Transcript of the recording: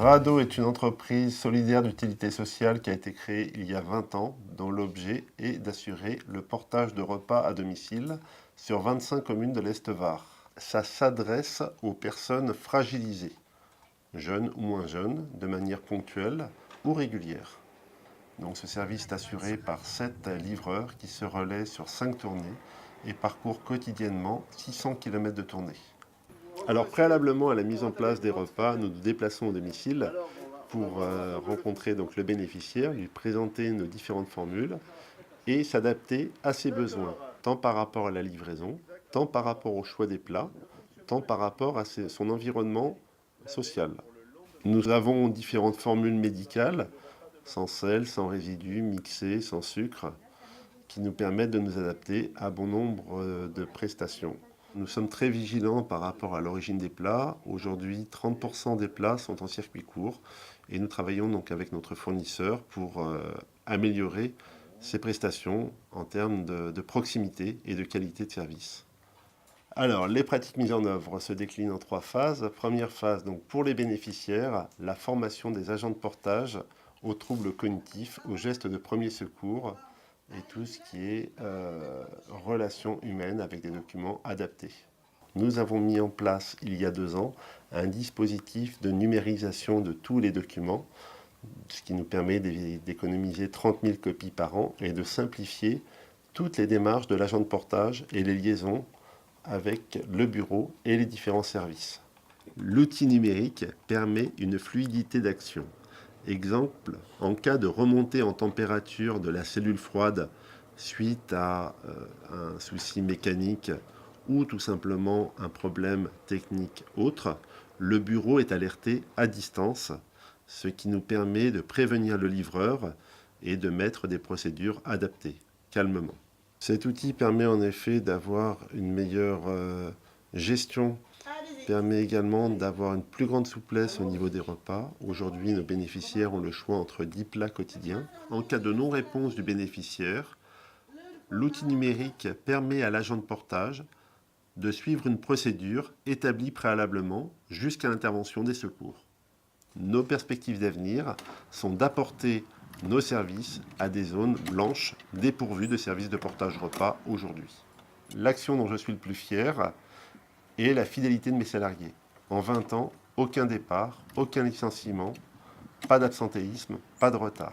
Rado est une entreprise solidaire d'utilité sociale qui a été créée il y a 20 ans, dont l'objet est d'assurer le portage de repas à domicile sur 25 communes de l'Est-Var. Ça s'adresse aux personnes fragilisées, jeunes ou moins jeunes, de manière ponctuelle ou régulière. Donc ce service est assuré par 7 livreurs qui se relaient sur 5 tournées et parcourent quotidiennement 600 km de tournée. Alors préalablement à la mise en place des repas, nous nous déplaçons au domicile pour rencontrer donc le bénéficiaire, lui présenter nos différentes formules et s'adapter à ses besoins, tant par rapport à la livraison, tant par rapport au choix des plats, tant par rapport à son environnement social. Nous avons différentes formules médicales, sans sel, sans résidus, mixées, sans sucre, qui nous permettent de nous adapter à bon nombre de prestations. Nous sommes très vigilants par rapport à l'origine des plats. Aujourd'hui, 30% des plats sont en circuit court et nous travaillons donc avec notre fournisseur pour améliorer ces prestations en termes de proximité et de qualité de service. Alors, les pratiques mises en œuvre se déclinent en 3 phases. Première phase, donc pour les bénéficiaires, la formation des agents de portage aux troubles cognitifs, aux gestes de premier secours et tout ce qui est relations humaines avec des documents adaptés. Nous avons mis en place, il y a 2 ans, un dispositif de numérisation de tous les documents, ce qui nous permet d'économiser 30 000 copies par an et de simplifier toutes les démarches de l'agent de portage et les liaisons avec le bureau et les différents services. L'outil numérique permet une fluidité d'action. Exemple, en cas de remontée en température de la cellule froide suite à un souci mécanique ou tout simplement un problème technique autre, le bureau est alerté à distance, ce qui nous permet de prévenir le livreur et de mettre des procédures adaptées, calmement. Cet outil permet en effet d'avoir une meilleure gestion, permet également d'avoir une plus grande souplesse au niveau des repas. Aujourd'hui, nos bénéficiaires ont le choix entre 10 plats quotidiens. En cas de non-réponse du bénéficiaire, l'outil numérique permet à l'agent de portage de suivre une procédure établie préalablement jusqu'à l'intervention des secours. Nos perspectives d'avenir sont d'apporter nos services à des zones blanches dépourvues de services de portage repas aujourd'hui. L'action dont je suis le plus fier est la fidélité de mes salariés. En 20 ans, aucun départ, aucun licenciement, pas d'absentéisme, pas de retard.